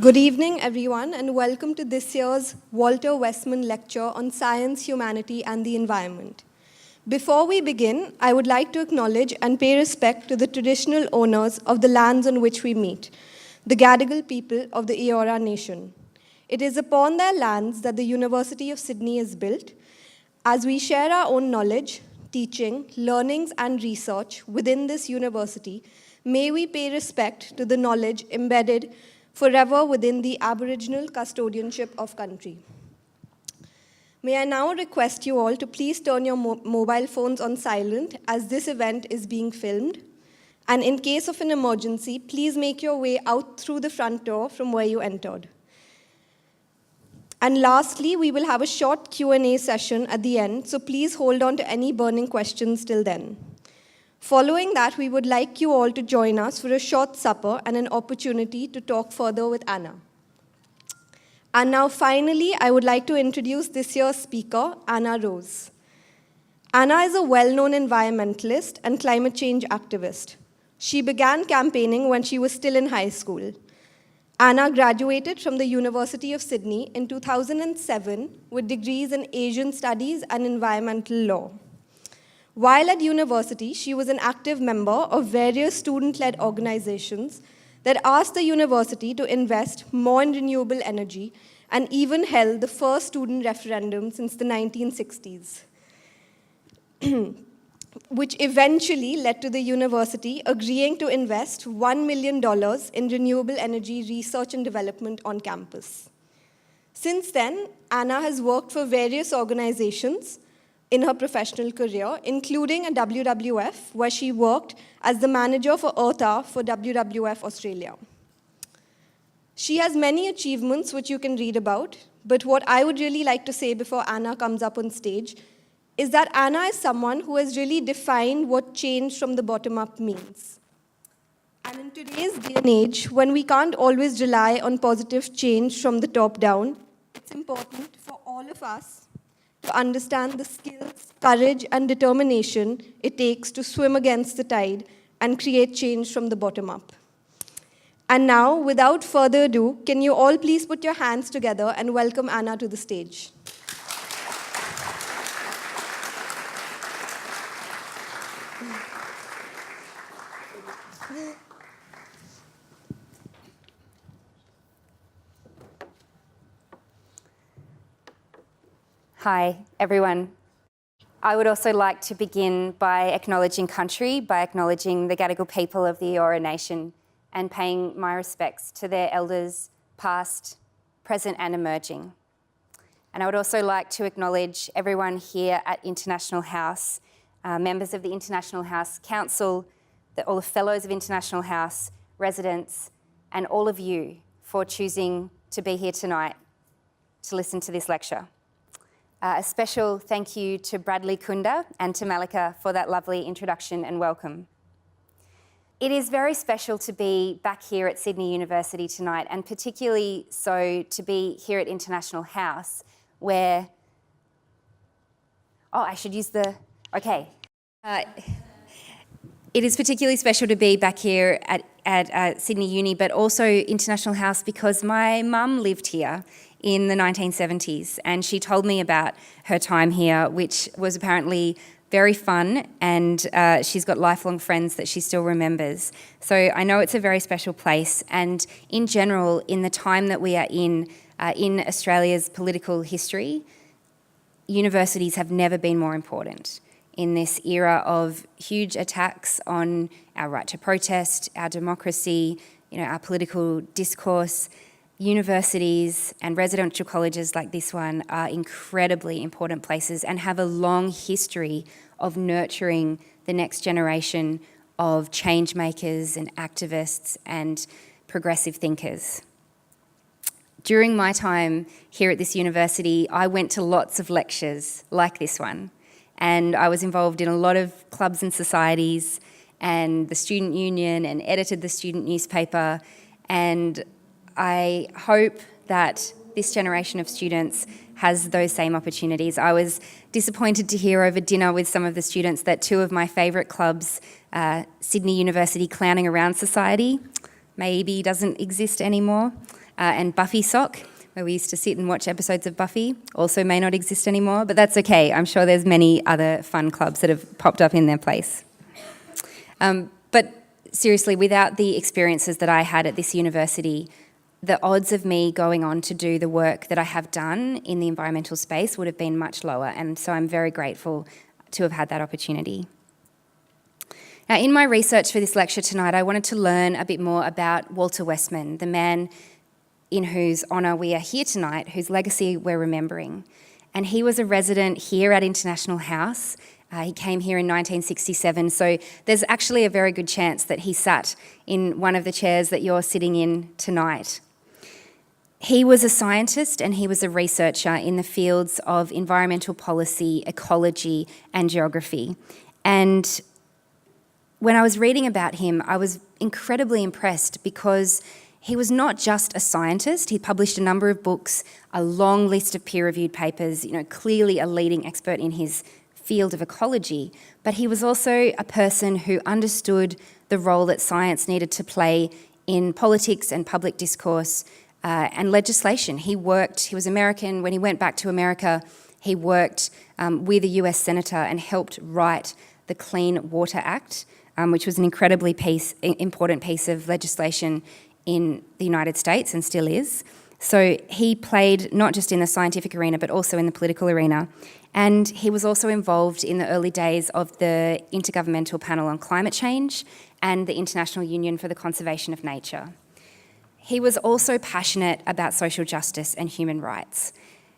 Good evening, everyone, and welcome to this year's Walter Westman Lecture on Science, Humanity, and the Environment. Before we begin, I would like to acknowledge and pay respect to the traditional owners of the lands on which we meet, the Gadigal people of the Eora Nation. It is upon their lands that the University of Sydney is built. As we share our own knowledge, teaching, learnings, and research within this university, may we pay respect to the knowledge embedded forever within the Aboriginal custodianship of country. May I now request you all to please turn your mobile phones on silent as this event is being filmed. And in case of an emergency, please make your way out through the front door from where you entered. And lastly, we will have a short Q&A session at the end, so please hold on to any burning questions till then. Following that, we would like you all to join us for a short supper and an opportunity to talk further with Anna. And now, finally, I would like to introduce this year's speaker, Anna Rose. Anna is a well-known environmentalist and climate change activist. She began campaigning when she was still in high school. Anna graduated from the University of Sydney in 2007 with degrees in Asian Studies and Environmental Law. While at university, she was an active member of various student-led organizations that asked the university to invest more in renewable energy and even held the first student referendum since the 1960s, which eventually led to the university agreeing to invest $1 million in renewable energy research and development on campus. Since then, Anna has worked for various organizations in her professional career, including at WWF, where she worked as the manager for Earth Hour for WWF-Australia. She has many achievements which you can read about, but what I would really like to say before Anna comes up on stage is that Anna is someone who has really defined what change from the bottom up means. And in today's day and age, when we can't always rely on positive change from the top down, it's important for all of us to understand the skills, courage, and determination it takes to swim against the tide and create change from the bottom up. And now, without further ado, can you all please put your hands together and welcome Anna to the stage. Hi, everyone. I would also like to begin by acknowledging country, by acknowledging the Gadigal people of the Eora Nation and paying my respects to their elders, past, present and emerging. And I would also like to acknowledge everyone here at International House, members of the International House Council, all the fellows of International House, residents, and all of you for choosing to be here tonight to listen to this lecture. A special thank you to Bradley Kunda and to Malika for that lovely introduction and welcome. It is very special to be back here at Sydney University tonight, and particularly so to be here at International House, where, it is particularly special to be back here at Sydney Uni, but also International House because my mum lived here in the 1970s, and she told me about her time here, which was apparently very fun, and she's got lifelong friends that she still remembers. So I know it's a very special place, and in general, in the time that we are in Australia's political history, universities have never been more important. In this era of huge attacks on our right to protest, our democracy, our political discourse, universities and residential colleges like this one are incredibly important places and have a long history of nurturing the next generation of change makers and activists and progressive thinkers. During my time here at this university, I went to lots of lectures like this one, and I was involved in a lot of clubs and societies and the student union and edited the student newspaper, and I hope that this generation of students has those same opportunities. I was disappointed to hear over dinner with some of the students that two of my favourite clubs, Sydney University Clowning Around Society, maybe doesn't exist anymore. and Buffy Sock, where we used to sit and watch episodes of Buffy. Also may not exist anymore, but that's okay. I'm sure there's many other fun clubs that have popped up in their place. But seriously, without the experiences that I had at this university, the odds of me going on to do the work that I have done in the environmental space would have been much lower, and so I'm very grateful to have had that opportunity. Now, in my research for this lecture tonight, I wanted to learn a bit more about Walter Westman, the man in whose honour we are here tonight, whose legacy we're remembering. And he was a resident here at International House. He came here in 1967, so there's actually a very good chance that he sat in one of the chairs that you're sitting in tonight. He was a scientist and he was a researcher in the fields of environmental policy, ecology, and geography. And when I was reading about him, I was incredibly impressed because he was not just a scientist. He published a number of books, a long list of peer-reviewed papers, clearly a leading expert in his field of ecology, but he was also a person who understood the role that science needed to play in politics and public discourse and legislation. He was American. When he went back to America, he worked with a US senator and helped write the Clean Water Act, which was an incredibly important piece of legislation in the United States and still is. So he played not just in the scientific arena, but also in the political arena. And he was also involved in the early days of the Intergovernmental Panel on Climate Change and the International Union for the Conservation of Nature. He was also passionate about social justice and human rights.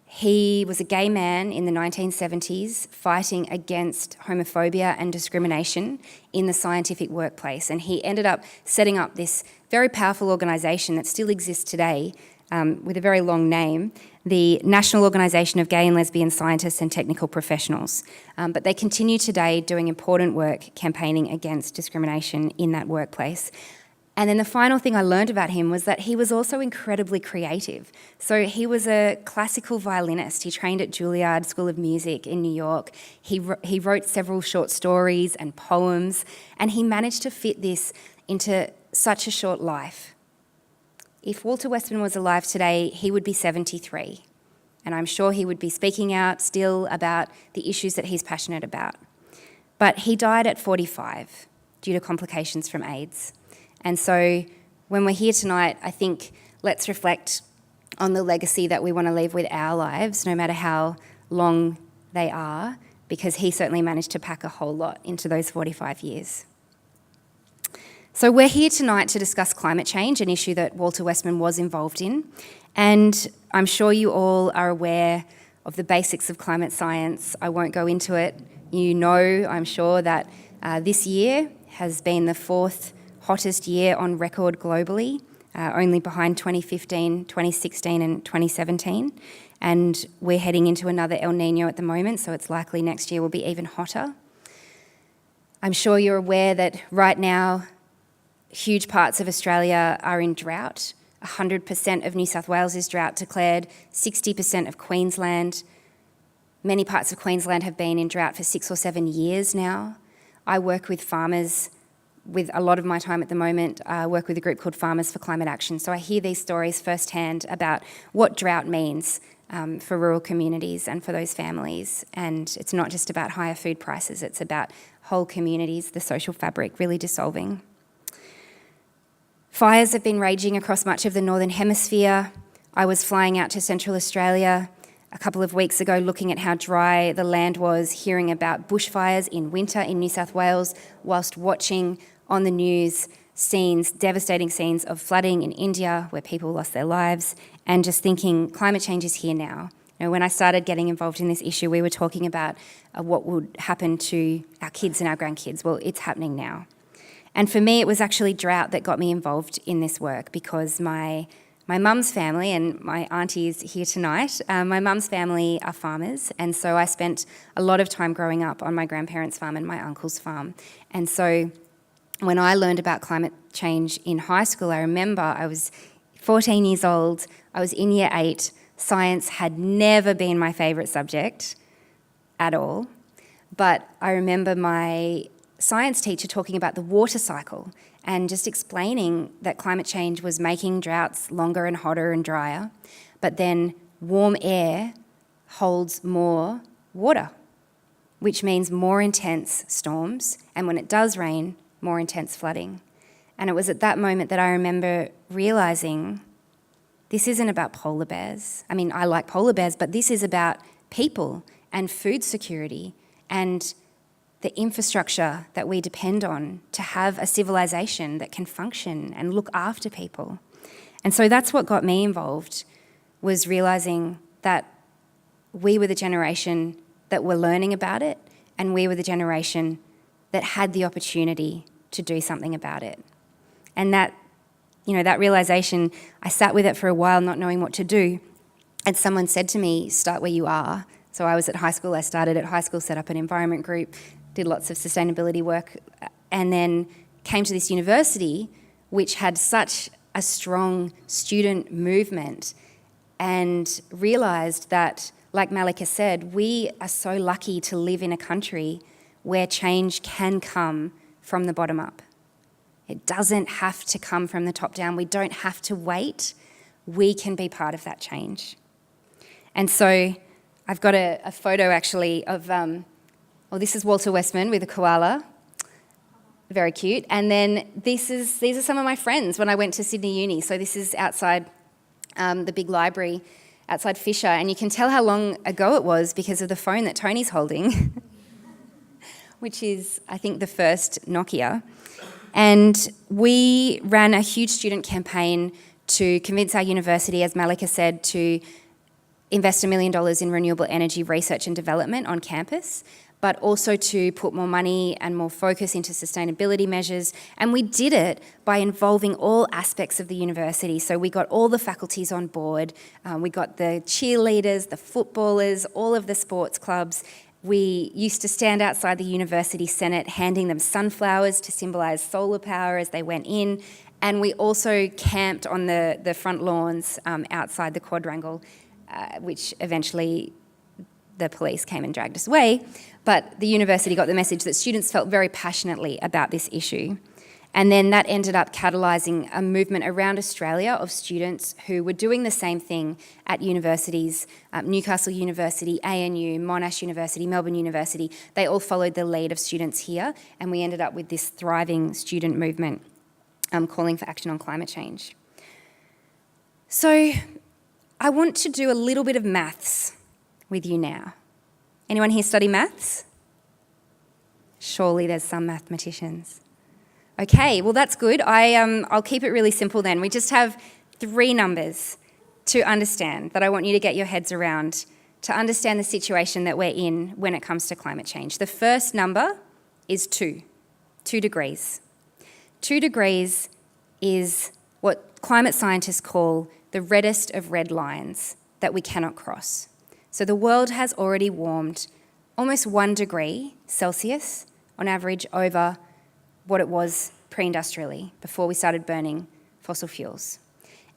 He was a gay man in the 1970s fighting against homophobia and discrimination in the scientific workplace. And he ended up setting up this very powerful organisation that still exists today with a very long name, the National Organisation of Gay and Lesbian Scientists and Technical Professionals. But they continue today doing important work campaigning against discrimination in that workplace. And then the final thing I learned about him was that he was also incredibly creative. So he was a classical violinist. He trained at Juilliard School of Music in New York. He wrote several short stories and poems, and he managed to fit this into such a short life. If Walter Westman was alive today, he would be 73. And I'm sure he would be speaking out still about the issues that he's passionate about. But he died at 45 due to complications from AIDS. And so when we're here tonight, I think let's reflect on the legacy that we want to leave with our lives, no matter how long they are, because he certainly managed to pack a whole lot into those 45 years. So we're here tonight to discuss climate change, an issue that Walter Westman was involved in. And I'm sure you all are aware of the basics of climate science. I won't go into it. You know, I'm sure, that this year has been the fourth hottest year on record globally, only behind 2015, 2016 and 2017. And we're heading into another El Nino at the moment, so it's likely next year will be even hotter. I'm sure you're aware that right now, huge parts of Australia are in drought. 100% of New South Wales is drought declared, 60% of Queensland. Many parts of Queensland have been in drought for 6 or 7 years now. I work with farmers with a lot of my time at the moment. I work with a group called Farmers for Climate Action, so I hear these stories firsthand about what drought means for rural communities and for those families. And it's not just about higher food prices, it's about whole communities, the social fabric really dissolving. Fires have been raging across much of the Northern Hemisphere. I was flying out to Central Australia a couple of weeks ago looking at how dry the land was, hearing about bushfires in winter in New South Wales, whilst watching on the news devastating scenes of flooding in India where people lost their lives, and just thinking climate change is here now. When I started getting involved in this issue, we were talking about what would happen to our kids and our grandkids. Well, it's happening now. And for me, it was actually drought that got me involved in this work, because my mum's family, and my auntie is here tonight, my mum's family are farmers, and so I spent a lot of time growing up on my grandparents' farm and my uncle's farm. And so when I learned about climate change in high school, I remember I was 14 years old, I was in year 8, science had never been my favourite subject at all, but I remember my science teacher talking about the water cycle and just explaining that climate change was making droughts longer and hotter and drier, but then warm air holds more water, which means more intense storms, and when it does rain, more intense flooding. And it was at that moment that I remember realising this isn't about polar bears. I mean, I like polar bears, but this is about people and food security and the infrastructure that we depend on to have a civilization that can function and look after people. And so that's what got me involved, was realising that we were the generation that were learning about it, and we were the generation that had the opportunity to do something about it. And that realisation, I sat with it for a while not knowing what to do, and someone said to me, start where you are. So I was at high school, I started at high school, set up an environment group, did lots of sustainability work, and then came to this university which had such a strong student movement, and realised that, like Malika said, we are so lucky to live in a country where change can come from the bottom up. It doesn't have to come from the top down. We don't have to wait. We can be part of that change. And so I've got a photo actually of, this is Walter Westman with a koala. Very cute. And then these are some of my friends when I went to Sydney Uni. So this is outside the big library outside Fisher, and you can tell how long ago it was because of the phone that Tony's holding, which is, I think, the first Nokia. And we ran a huge student campaign to convince our university, as Malika said, to invest $1 million in renewable energy research and development on campus, but also to put more money and more focus into sustainability measures. And we did it by involving all aspects of the university. So we got all the faculties on board. We got the cheerleaders, the footballers, all of the sports clubs. We used to stand outside the university senate handing them sunflowers to symbolise solar power as they went in. And we also camped on the front lawns outside the quadrangle, which eventually the police came and dragged us away. But the university got the message that students felt very passionately about this issue. And then that ended up catalysing a movement around Australia of students who were doing the same thing at universities, Newcastle University, ANU, Monash University, Melbourne University. They all followed the lead of students here, and we ended up with this thriving student movement calling for action on climate change. So I want to do a little bit of maths with you now. Anyone here study maths? Surely there's some mathematicians. Okay, well that's good. I'll keep it really simple then. We just have 3 numbers to understand that I want you to get your heads around to understand the situation that we're in when it comes to climate change. The first number is 2 degrees. 2 degrees is what climate scientists call the reddest of red lines that we cannot cross. So the world has already warmed almost 1 degree Celsius on average over what it was pre-industrially, before we started burning fossil fuels.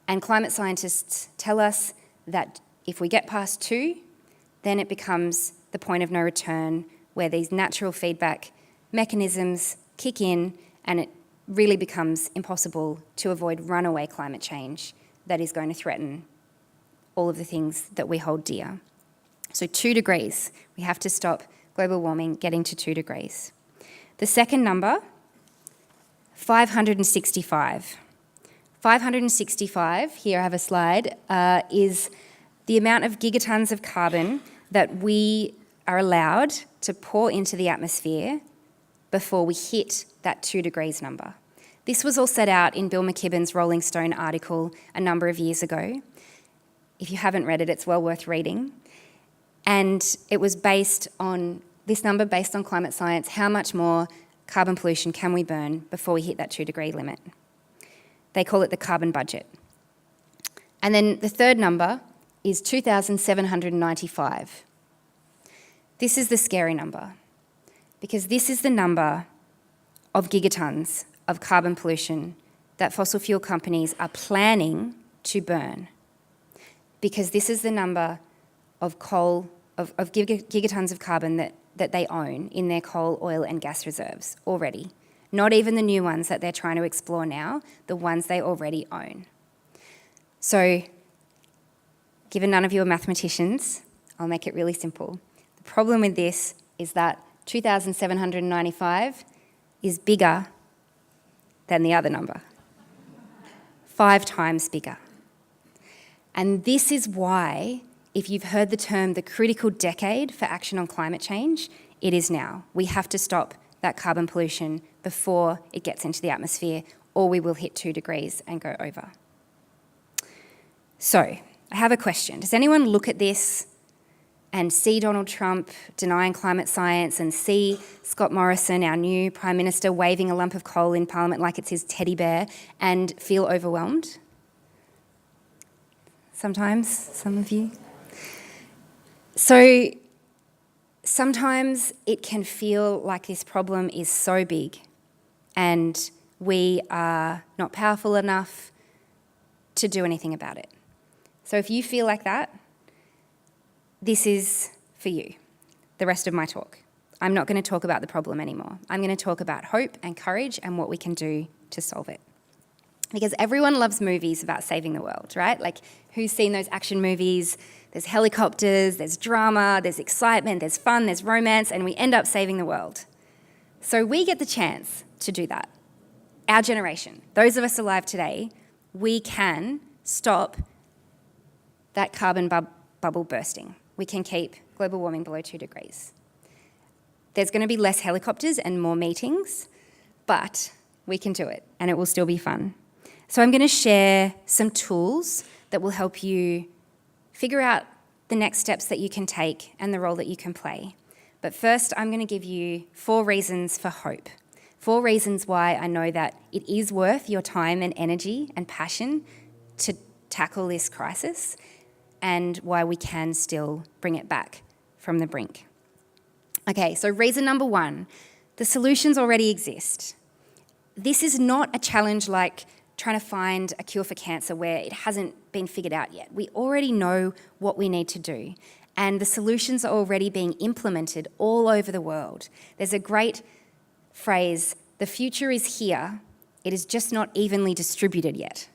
And climate scientists tell us that if we get past 2, then it becomes the point of no return, where these natural feedback mechanisms kick in, and it really becomes impossible to avoid runaway climate change that is going to threaten all of the things that we hold dear. So 2 degrees, we have to stop global warming getting to 2 degrees. The second number, 565. 565, here I have a slide, is the amount of gigatons of carbon that we are allowed to pour into the atmosphere before we hit that 2 degrees number. This was all set out in Bill McKibben's Rolling Stone article a number of years ago. If you haven't read it, it's well worth reading. And it was based on this number, based on climate science, how much more carbon pollution can we burn before we hit that 2 degree limit. They call it the carbon budget. And then the third number is 2,795. This is the scary number, because this is the number of gigatons of carbon pollution that fossil fuel companies are planning to burn, because this is the number of gigatons of carbon that that they own in their coal, oil and gas reserves already. Not even the new ones that they're trying to explore now, the ones they already own. So, given none of you are mathematicians, I'll make it really simple. The problem with this is that 2,795 is bigger than the other number. 5 times bigger. And this is why, if you've heard the term the critical decade for action on climate change, it is now. We have to stop that carbon pollution before it gets into the atmosphere, or we will hit 2 degrees and go over. So, I have a question. Does anyone look at this and see Donald Trump denying climate science and see Scott Morrison, our new Prime Minister, waving a lump of coal in Parliament like it's his teddy bear and feel overwhelmed? Sometimes, some of you. So, sometimes it can feel like this problem is so big and we are not powerful enough to do anything about it. So if you feel like that, this is for you, the rest of my talk. I'm not going to talk about the problem anymore. I'm going to talk about hope and courage and what we can do to solve it. Because everyone loves movies about saving the world, right? Like, who's seen those action movies? There's helicopters, there's drama, there's excitement, there's fun, there's romance, and we end up saving the world. So we get the chance to do that. Our generation, those of us alive today, we can stop that carbon bubble bursting. We can keep global warming below 2 degrees. There's going to be less helicopters and more meetings, but we can do it, and it will still be fun. So I'm going to share some tools that will help you figure out the next steps that you can take and the role that you can play. But first, I'm going to give you 4 reasons for hope. 4 reasons why I know that it is worth your time and energy and passion to tackle this crisis, and why we can still bring it back from the brink. Okay, so reason number 1, the solutions already exist. This is not a challenge like trying to find a cure for cancer where it hasn't been figured out yet. We already know what we need to do, and the solutions are already being implemented all over the world. There's a great phrase, the future is here, it is just not evenly distributed yet.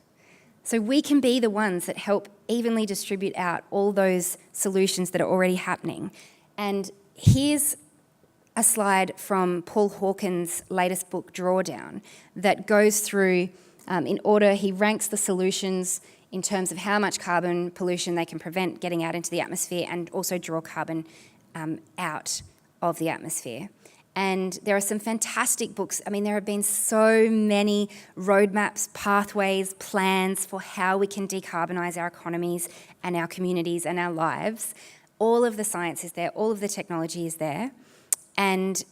So we can be the ones that help evenly distribute out all those solutions that are already happening. And here's a slide from Paul Hawken's latest book, Drawdown, that goes through, in order, he ranks the solutions in terms of how much carbon pollution they can prevent getting out into the atmosphere and also draw carbon out of the atmosphere. And there are some fantastic books. I mean, there have been so many roadmaps, pathways, plans for how we can decarbonise our economies and our communities and our lives. All of the science is there, all of the technology is there. And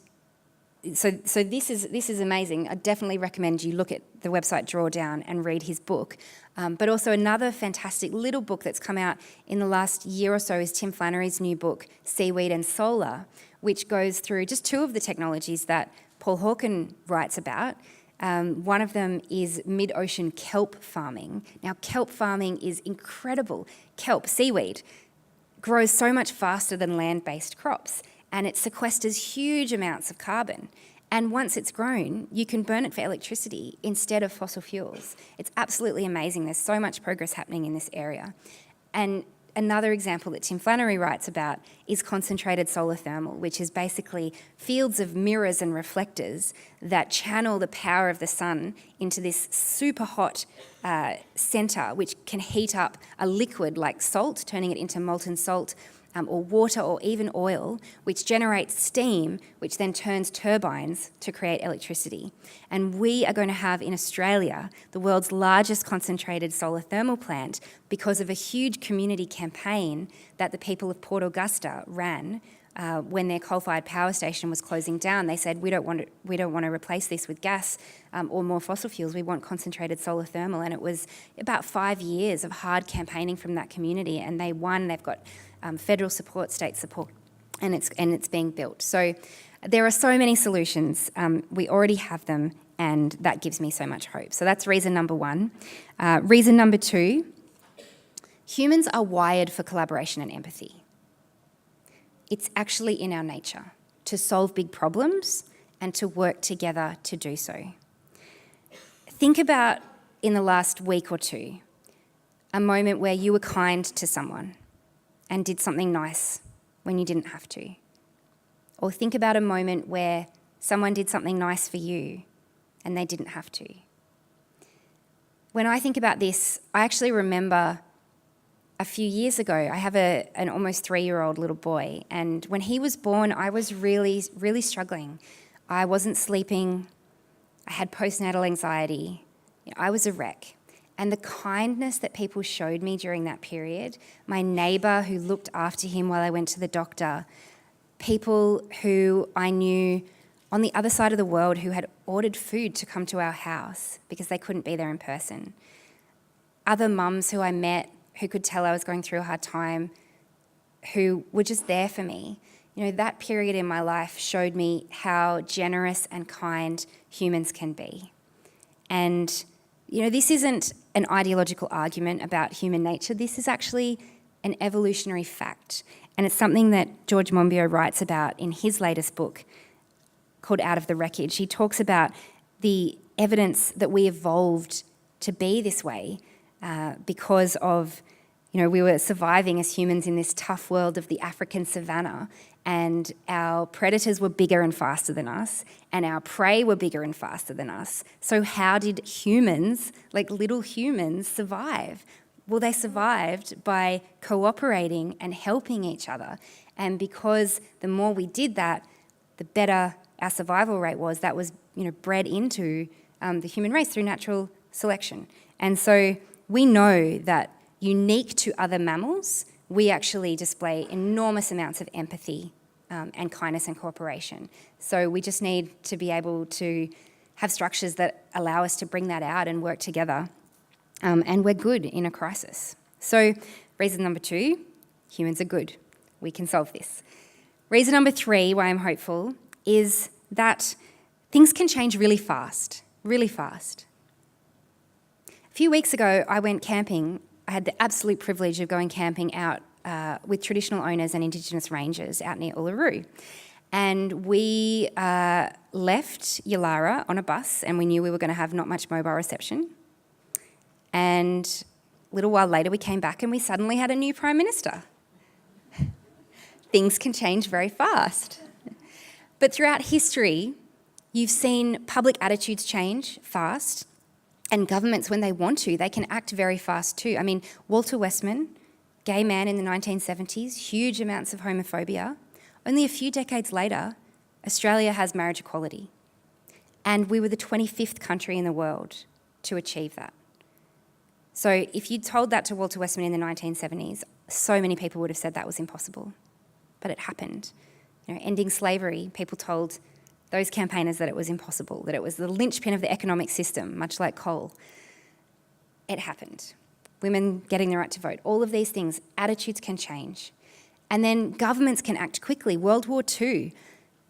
so this is amazing. I definitely recommend you look at the website Drawdown and read his book. But also another fantastic little book that's come out in the last year or so is Tim Flannery's new book, Seaweed and Solar, which goes through just 2 of the technologies that Paul Hawken writes about. One of them is mid-ocean kelp farming. Now, kelp farming is incredible. Kelp, seaweed, grows so much faster than land-based crops, and it sequesters huge amounts of carbon. And once it's grown, you can burn it for electricity instead of fossil fuels. It's absolutely amazing. There's so much progress happening in this area. And another example that Tim Flannery writes about is concentrated solar thermal, which is basically fields of mirrors and reflectors that channel the power of the sun into this super hot centre, which can heat up a liquid like salt, turning it into molten salt, or water or even oil, which generates steam, which then turns turbines to create electricity. And we are going to have in Australia the world's largest concentrated solar thermal plant because of a huge community campaign that the people of Port Augusta ran when their coal-fired power station was closing down. They said, we don't want to replace this with gas or more fossil fuels. We want concentrated solar thermal. And it was about 5 years of hard campaigning from that community, and they won. They've got federal support, state support, and it's being built. So there are so many solutions. We already have them, and that gives me so much hope. So that's reason number 1. Reason number 2, humans are wired for collaboration and empathy. It's actually in our nature. to solve big problems and to work together to do so. Think about, in the last week or two, a moment where you were kind to someone and did something nice when you didn't have to. Or think about a moment where someone did something nice for you and they didn't have to. When I think about this, I actually remember a few years ago, I have an almost 3-year-old little boy, and when he was born, I was really, really struggling. I wasn't sleeping. I had postnatal anxiety. I was a wreck. And the kindness that people showed me during that period, my neighbour who looked after him while I went to the doctor, people who I knew on the other side of the world who had ordered food to come to our house because they couldn't be there in person, other mums who I met who could tell I was going through a hard time, who were just there for me. That period in my life showed me how generous and kind humans can be. And, this isn't an ideological argument about human nature. This is actually an evolutionary fact. And it's something that George Monbiot writes about in his latest book called Out of the Wreckage. He talks about the evidence that we evolved to be this way because of, we were surviving as humans in this tough world of the African savannah, and our predators were bigger and faster than us, and our prey were bigger and faster than us. So how did humans, like little humans, survive? Well, they survived by cooperating and helping each other. And because the more we did that, the better our survival rate was. That was, bred into the human race through natural selection. And so we know that unique to other mammals, we actually display enormous amounts of empathy and kindness and cooperation. So we just need to be able to have structures that allow us to bring that out and work together. And we're good in a crisis. So reason number 2, humans are good. We can solve this. Reason number 3, why I'm hopeful, is that things can change really fast, really fast. A few weeks ago, I went camping. I had the absolute privilege of going camping out with traditional owners and Indigenous rangers out near Uluru. And we left Yalara on a bus, and we knew we were going to have not much mobile reception. And a little while later, we came back and we suddenly had a new Prime Minister. Things can change very fast. But throughout history, you've seen public attitudes change fast, and governments, when they want to, they can act very fast too. I mean, Walter Westman, gay man in the 1970s, huge amounts of homophobia. Only a few decades later, Australia has marriage equality. And we were the 25th country in the world to achieve that. So if you'd told that to Walter Westman in the 1970s, so many people would have said that was impossible. But it happened. Ending slavery, people told those campaigners that it was impossible, that it was the linchpin of the economic system, much like coal. It happened. Women getting the right to vote, all of these things, attitudes can change. And then governments can act quickly. World War II,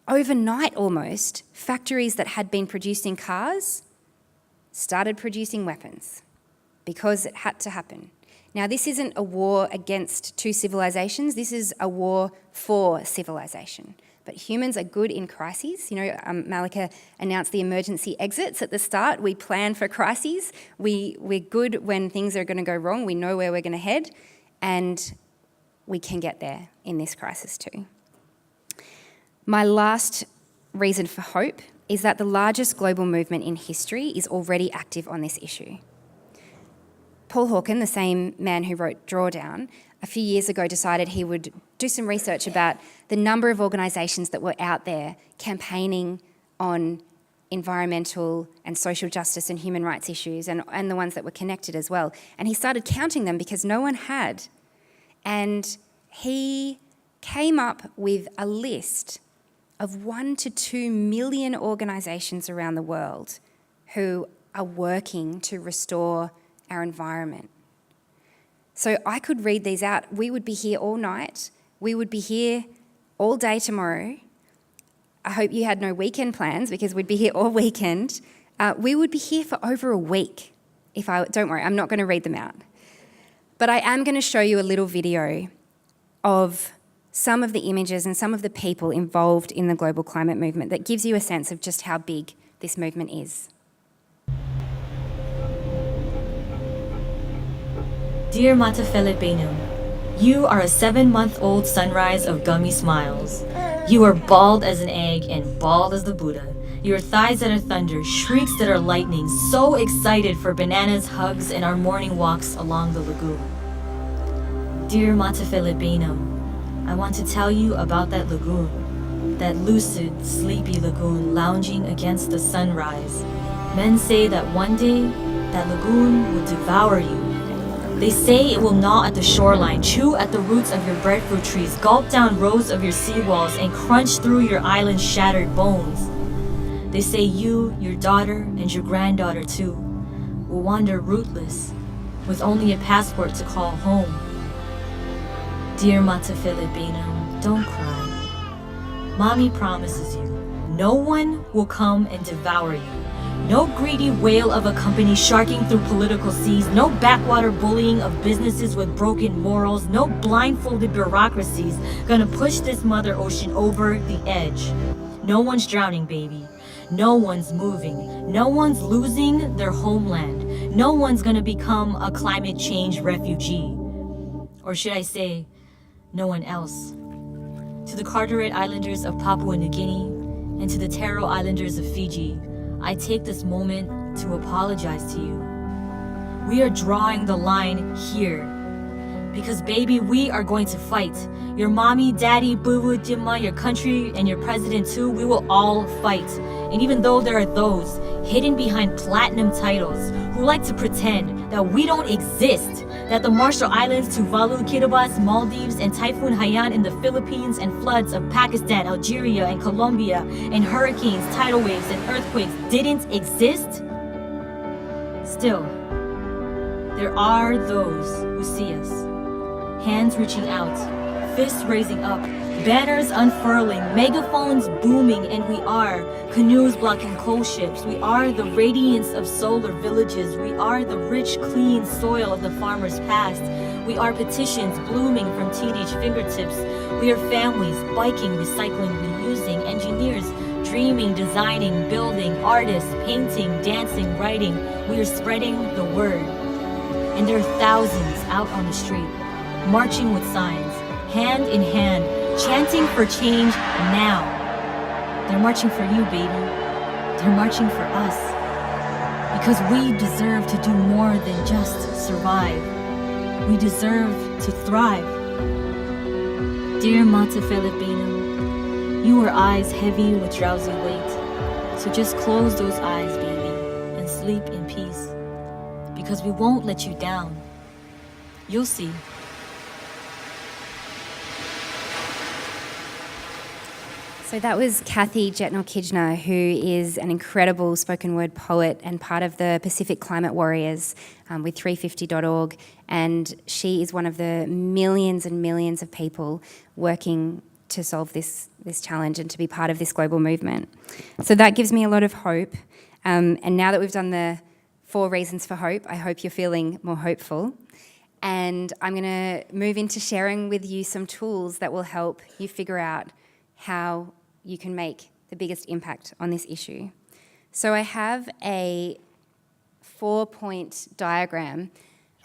overnight almost, factories that had been producing cars started producing weapons because it had to happen. Now, this isn't a war against two civilizations. This is a war for civilization. But humans are good in crises. Malika announced the emergency exits at the start. We plan for crises. We're good when things are going to go wrong. We know where we're going to head, and we can get there in this crisis too. My last reason for hope is that the largest global movement in history is already active on this issue. Paul Hawken, the same man who wrote Drawdown, a few years ago decided he would do some research about the number of organisations that were out there campaigning on environmental and social justice and human rights issues, and the ones that were connected as well. And he started counting them because no one had. And he came up with a list of 1 to 2 million organisations around the world who are working to restore our environment. So I could read these out. We would be here all night. We would be here all day tomorrow. I hope you had no weekend plans because we'd be here all weekend. We would be here for over a week. Don't worry, I'm not going to read them out. But I am going to show you a little video of some of the images and some of the people involved in the global climate movement that gives you a sense of just how big this movement is. Dear Mata Filipino, you are a 7-month-old sunrise of gummy smiles. You are bald as an egg and bald as the Buddha. Your thighs that are thunder, shrieks that are lightning, so excited for bananas, hugs, and our morning walks along the lagoon. Dear Mata Filipino, I want to tell you about that lagoon, that lucid, sleepy lagoon lounging against the sunrise. Men say that one day, that lagoon will devour you. They say it will gnaw at the shoreline, chew at the roots of your breadfruit trees, gulp down rows of your seawalls, and crunch through your island's shattered bones. They say you, your daughter, and your granddaughter too, will wander rootless, with only a passport to call home. Dear Mata Filipino, don't cry. Mommy promises you, no one will come and devour you. No greedy whale of a company sharking through political seas, no backwater bullying of businesses with broken morals, no blindfolded bureaucracies gonna push this mother ocean over the edge. No one's drowning, baby. No one's moving. No one's losing their homeland. No one's gonna become a climate change refugee. Or should I say, no one else. To the Carteret Islanders of Papua New Guinea and to the Taro Islanders of Fiji, I take this moment to apologize to you. We are drawing the line here. Because baby, we are going to fight. Your mommy, daddy, boo-boo, Jimma, your country, and your president too, we will all fight. And even though there are those hidden behind platinum titles who like to pretend that we don't exist, that the Marshall Islands, Tuvalu, Kiribati, Maldives, and Typhoon Haiyan in the Philippines, and floods of Pakistan, Algeria, and Colombia, and hurricanes, tidal waves, and earthquakes didn't exist, still, there are those who see us. Hands reaching out, fists raising up, banners unfurling, megaphones booming, and we are canoes blocking coal ships. We are the radiance of solar villages. We are the rich, clean soil of the farmer's past. We are petitions blooming from teenage fingertips. We are families biking, recycling, reusing, engineers dreaming, designing, building, artists painting, dancing, writing. We are spreading the word. And there are thousands out on the street, marching with signs, hand in hand, chanting for change now. They're marching for you, baby. They're marching for us. Because we deserve to do more than just survive. We deserve to thrive. Dear Mata Filipino, you are eyes heavy with drowsy weight. So just close those eyes, baby, and sleep in peace. Because we won't let you down. You'll see. So that was Kathy Jetnal-Kijner, who is an incredible spoken word poet and part of the Pacific Climate Warriors with 350.org. And she is one of the millions and millions of people working to solve this challenge and to be part of this global movement. So that gives me a lot of hope. And now that we've done the 4 reasons for hope, I hope you're feeling more hopeful. And I'm going to move into sharing with you some tools that will help you figure out how you can make the biggest impact on this issue. So I have a 4-point diagram.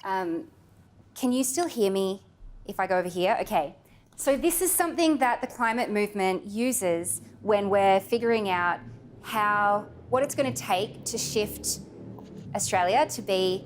Can you still hear me if I go over here? Okay. So this is something that the climate movement uses when we're figuring out what it's going to take to shift Australia to be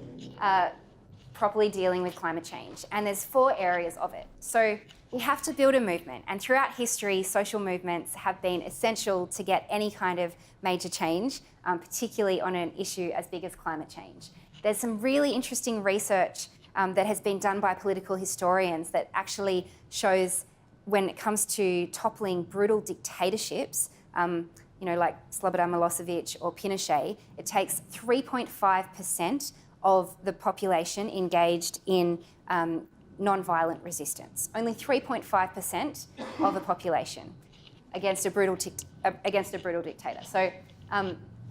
properly dealing with climate change. And there's 4 areas of it. So we have to build a movement, and throughout history, social movements have been essential to get any kind of major change, particularly on an issue as big as climate change. There's some really interesting research that has been done by political historians that actually shows when it comes to toppling brutal dictatorships, like Slobodan Milosevic or Pinochet, it takes 3.5% of the population engaged in non-violent resistance. Only 3.5% of the population against a brutal dictator. So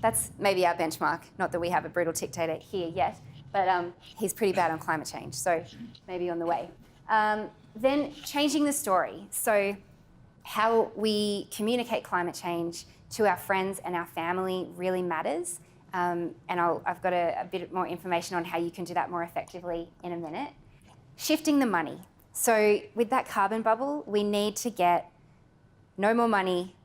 that's maybe our benchmark. Not that we have a brutal dictator here yet, but he's pretty bad on climate change. So maybe on the way. Then changing the story. So how we communicate climate change to our friends and our family really matters. And I've got a bit more information on how you can do that more effectively in a minute. Shifting the money. So with that carbon bubble, we need to get no more money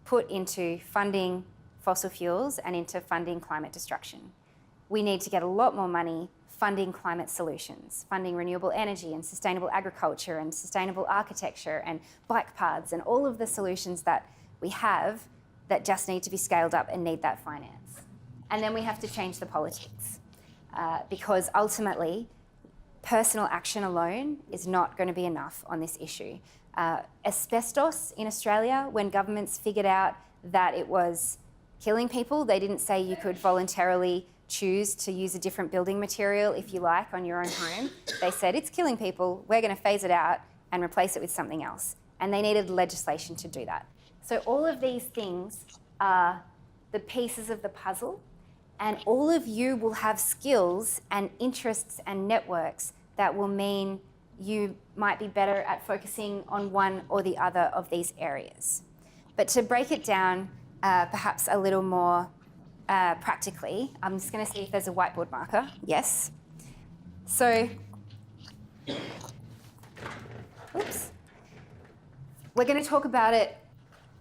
put into funding fossil fuels and into funding climate destruction. We need to get a lot more money funding climate solutions, funding renewable energy and sustainable agriculture and sustainable architecture and bike paths and all of the solutions that we have that just need to be scaled up and need that finance. And then we have to change the politics because ultimately personal action alone is not going to be enough on this issue. Asbestos in Australia, when governments figured out that it was killing people, they didn't say you could voluntarily choose to use a different building material if you like on your own home. They said it's killing people, we're going to phase it out and replace it with something else. And they needed legislation to do that. So all of these things are the pieces of the puzzle, and all of you will have skills and interests and networks that will mean you might be better at focusing on one or the other of these areas. But to break it down perhaps a little more practically, I'm just going to see if there's a whiteboard marker. Yes. So, oops. We're going to talk about it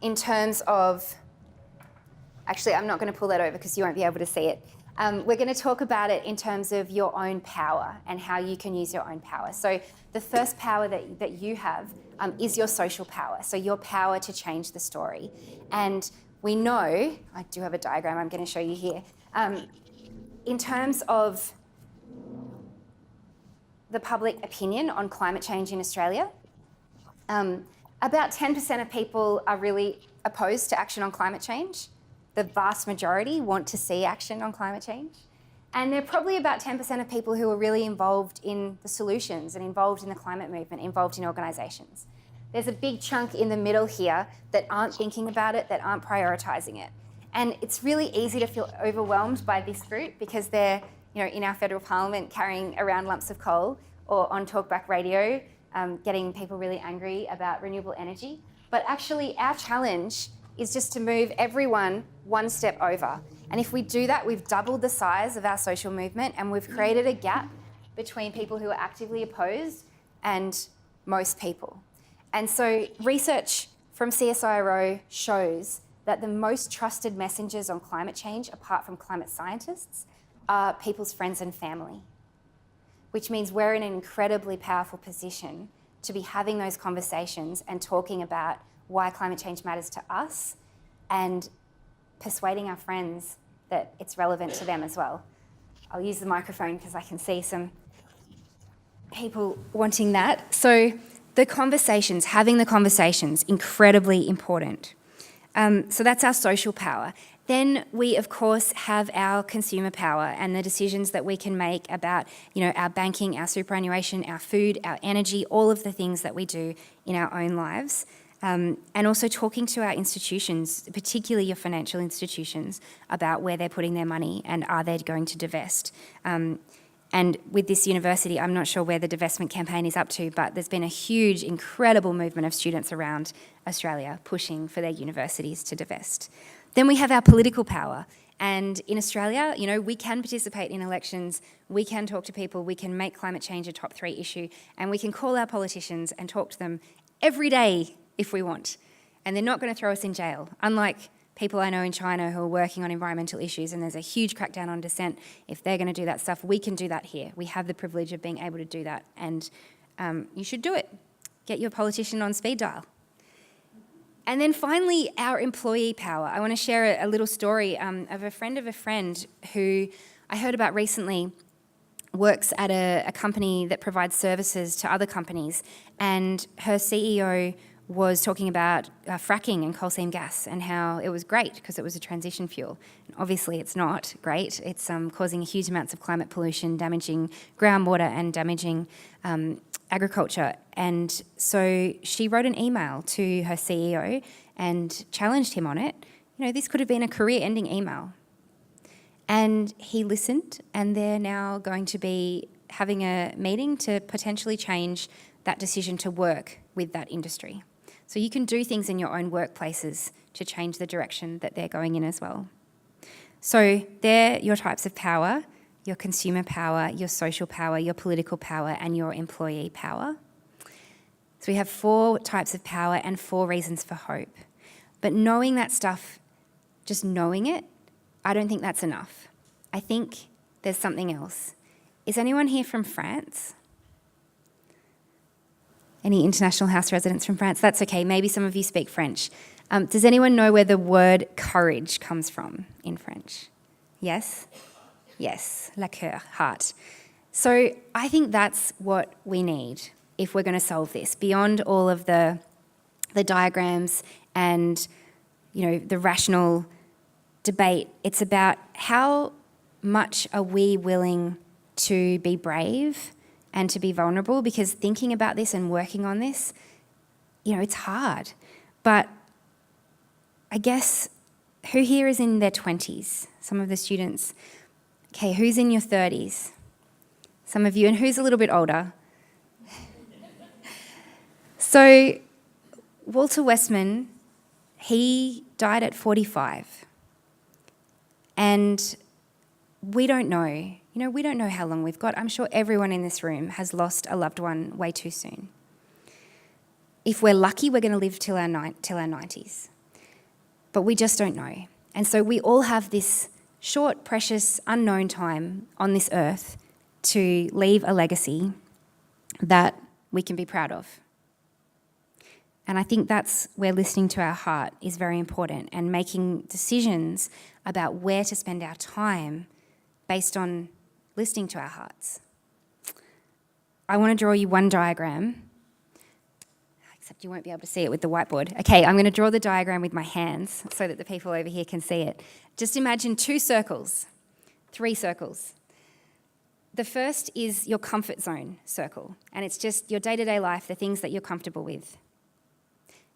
in terms of, actually, I'm not going to pull that over because you won't be able to see it. We're going to talk about it in terms of your own power and how you can use your own power. So the first power that you have is your social power, so your power to change the story. And we know, I do have a diagram I'm going to show you here, in terms of the public opinion on climate change in Australia, about 10% of people are really opposed to action on climate change. The vast majority want to see action on climate change. And there are probably about 10% of people who are really involved in the solutions and involved in the climate movement, involved in organisations. There's a big chunk in the middle here that aren't thinking about it, that aren't prioritising it. And it's really easy to feel overwhelmed by this group because they're, in our federal parliament carrying around lumps of coal, or on talkback radio, getting people really angry about renewable energy. But actually our challenge is just to move everyone one step over. And if we do that, we've doubled the size of our social movement and we've created a gap between people who are actively opposed and most people. And so research from CSIRO shows that the most trusted messengers on climate change, apart from climate scientists, are people's friends and family, which means we're in an incredibly powerful position to be having those conversations and talking about why climate change matters to us and persuading our friends that it's relevant to them as well. I'll use the microphone because I can see some people wanting that. So the conversations, having the conversations, incredibly important. So that's our social power. Then we, of course, have our consumer power and the decisions that we can make about, our banking, our superannuation, our food, our energy, all of the things that we do in our own lives. And also talking to our institutions, particularly your financial institutions, about where they're putting their money and are they going to divest. And with this university, I'm not sure where the divestment campaign is up to, but there's been a huge, incredible movement of students around Australia pushing for their universities to divest. Then we have our political power. And in Australia, we can participate in elections, we can talk to people, we can make climate change a top 3 issue, and we can call our politicians and talk to them every day if we want. And they're not going to throw us in jail, unlike people I know in China who are working on environmental issues, and there's a huge crackdown on dissent. If they're going to do that stuff, we can do that here. We have the privilege of being able to do that, and you should do it. Get your politician on speed dial. And then finally, our employee power. I want to share a little story of a friend who I heard about recently, works at a company that provides services to other companies, and her CEO was talking about fracking and coal seam gas and how it was great because it was a transition fuel. And obviously it's not great. It's causing huge amounts of climate pollution, damaging groundwater and damaging agriculture. And so she wrote an email to her CEO and challenged him on it. This could have been a career-ending email. And he listened, and they're now going to be having a meeting to potentially change that decision to work with that industry. So you can do things in your own workplaces to change the direction that they're going in as well. So they're your types of power: your consumer power, your social power, your political power, and your employee power. So we have 4 types of power and 4 reasons for hope. But knowing that stuff, just knowing it, I don't think that's enough. I think there's something else. Is anyone here from France? Any International House residents from France? That's okay, maybe some of you speak French. Does anyone know where the word courage comes from in French? Yes? Yes, la cœur, heart. So I think that's what we need if we're going to solve this, beyond all of the diagrams and, the rational debate. It's about how much are we willing to be brave and to be vulnerable, because thinking about this and working on this, it's hard. But I guess, who here is in their 20s? Some of the students. Okay, who's in your 30s? Some of you, and who's a little bit older? So, Walter Westman, he died at 45. And we don't know. We don't know how long we've got. I'm sure everyone in this room has lost a loved one way too soon. If we're lucky, we're going to live till our 90s. But we just don't know. And so we all have this short, precious, unknown time on this earth to leave a legacy that we can be proud of. And I think that's where listening to our heart is very important, and making decisions about where to spend our time based on listening to our hearts. I want to draw you one diagram, except you won't be able to see it with the whiteboard. Okay, I'm going to draw the diagram with my hands so that the people over here can see it. Just imagine 2 circles, 3 circles. The first is your comfort zone circle, and it's just your day-to-day life, the things that you're comfortable with.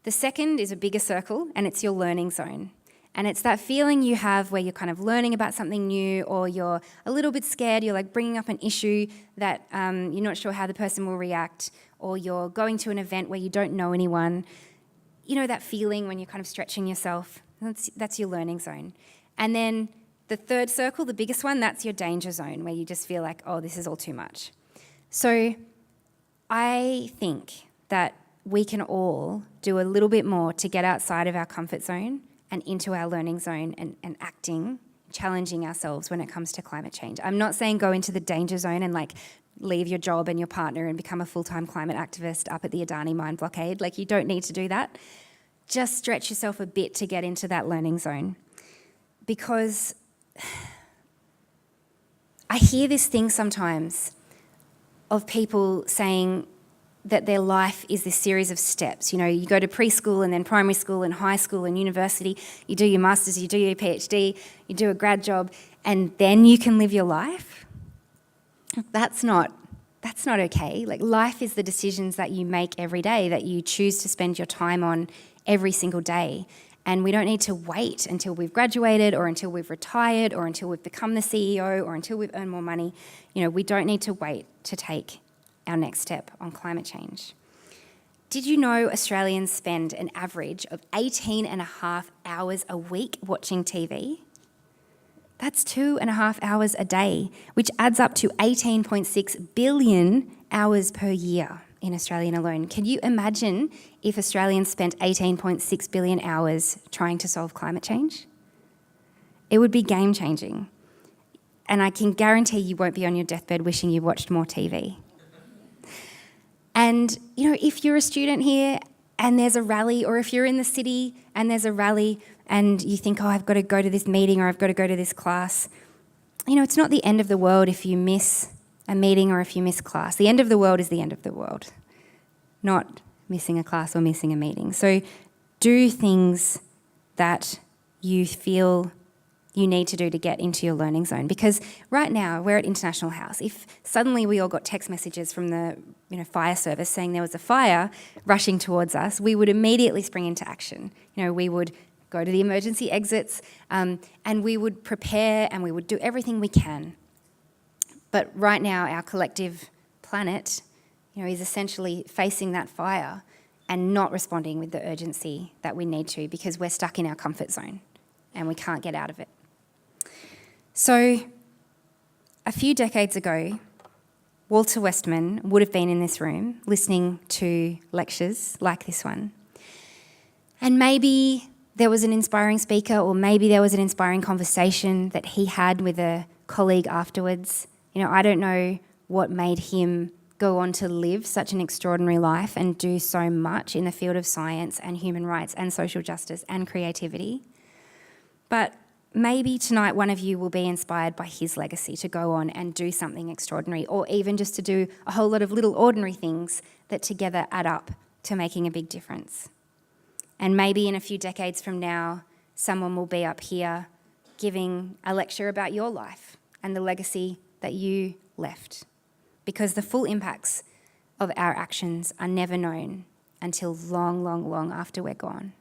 The second is a bigger circle, and it's your learning zone. And it's that feeling you have where you're kind of learning about something new, or you're a little bit scared, you're like bringing up an issue that you're not sure how the person will react, or you're going to an event where you don't know anyone. That feeling when you're kind of stretching yourself, that's your learning zone. And then the third circle, the biggest one, that's your danger zone, where you just feel like, oh, this is all too much. So I think that we can all do a little bit more to get outside of our comfort zone and into our learning zone and acting, challenging ourselves when it comes to climate change. I'm not saying go into the danger zone and leave your job and your partner and become a full-time climate activist up at the Adani mine blockade. You don't need to do that. Just stretch yourself a bit to get into that learning zone. Because I hear this thing sometimes of people saying that their life is this series of steps. You go to preschool and then primary school and high school and university, you do your master's, you do your PhD, you do a grad job, and then you can live your life. That's not okay. Life is the decisions that you make every day, that you choose to spend your time on every single day. And we don't need to wait until we've graduated, or until we've retired, or until we've become the CEO, or until we've earned more money. We don't need to wait to take our next step on climate change. Did you know Australians spend an average of 18.5 hours a week watching TV? That's 2.5 hours a day, which adds up to 18.6 billion hours per year in Australia alone. Can you imagine if Australians spent 18.6 billion hours trying to solve climate change? It would be game-changing. And I can guarantee you won't be on your deathbed wishing you watched more TV. And, if you're a student here and there's a rally, or if you're in the city and there's a rally and you think, oh, I've got to go to this meeting, or I've got to go to this class, it's not the end of the world if you miss a meeting or if you miss class. The end of the world is the end of the world, not missing a class or missing a meeting. So do things that you feel you need to do to get into your learning zone. Because right now, we're at International House. If suddenly we all got text messages from the fire service saying there was a fire rushing towards us, we would immediately spring into action. We would go to the emergency exits, and we would prepare, and we would do everything we can. But right now, our collective planet is essentially facing that fire and not responding with the urgency that we need to because we're stuck in our comfort zone and we can't get out of it. So, a few decades ago, Walter Westman would have been in this room listening to lectures like this one. And maybe there was an inspiring speaker, or maybe there was an inspiring conversation that he had with a colleague afterwards. I don't know what made him go on to live such an extraordinary life and do so much in the field of science and human rights and social justice and creativity. But maybe tonight one of you will be inspired by his legacy to go on and do something extraordinary, or even just to do a whole lot of little ordinary things that together add up to making a big difference. And maybe in a few decades from now, someone will be up here giving a lecture about your life and the legacy that you left. Because the full impacts of our actions are never known until long, long, long after we're gone.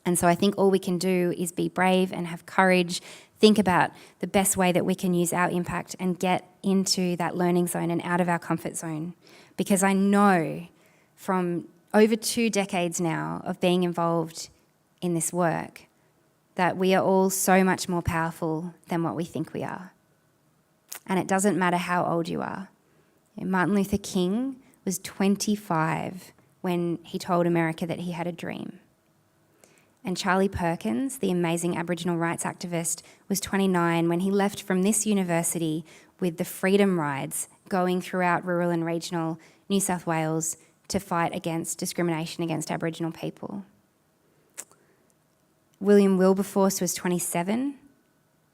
And so I think all we can do is be brave and have courage, think about the best way that we can use our impact and get into that learning zone and out of our comfort zone. Because I know from over 2 decades now of being involved in this work that we are all so much more powerful than what we think we are. And it doesn't matter how old you are. Martin Luther King was 25 when he told America that he had a dream. And Charlie Perkins, the amazing Aboriginal rights activist, was 29 when he left from this university with the freedom rides going throughout rural and regional New South Wales to fight against discrimination against Aboriginal people. William Wilberforce was 27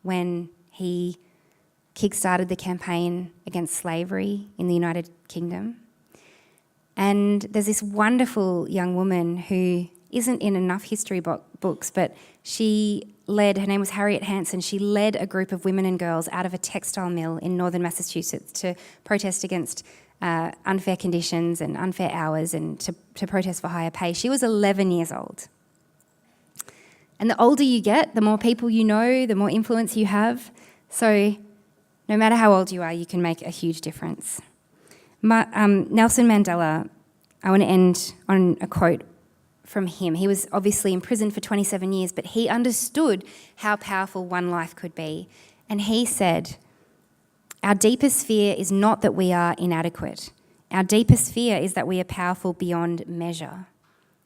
when he kick-started the campaign against slavery in the United Kingdom. And there's this wonderful young woman who isn't in enough history books, but her name was Harriet Hansen, she led a group of women and girls out of a textile mill in northern Massachusetts to protest against unfair conditions and unfair hours and to protest for higher pay. She was 11 years old. And the older you get, the more people you know, the more influence you have. So no matter how old you are, you can make a huge difference. Nelson Mandela, I want to end on a quote from him. He was obviously imprisoned for 27 years, but he understood how powerful one life could be. And he said, "Our deepest fear is not that we are inadequate. Our deepest fear is that we are powerful beyond measure.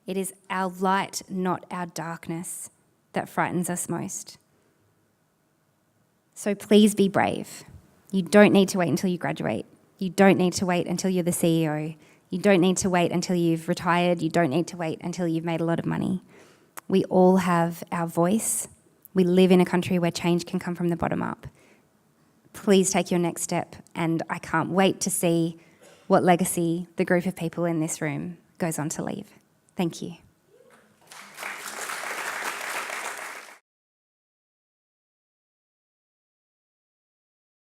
It is our light, not our darkness, that frightens us most." So please be brave. You don't need to wait until you graduate. You don't need to wait until you're the CEO. You don't need to wait until you've retired. You don't need to wait until you've made a lot of money. We all have our voice. We live in a country where change can come from the bottom up. Please take your next step, and I can't wait to see what legacy the group of people in this room goes on to leave. Thank you.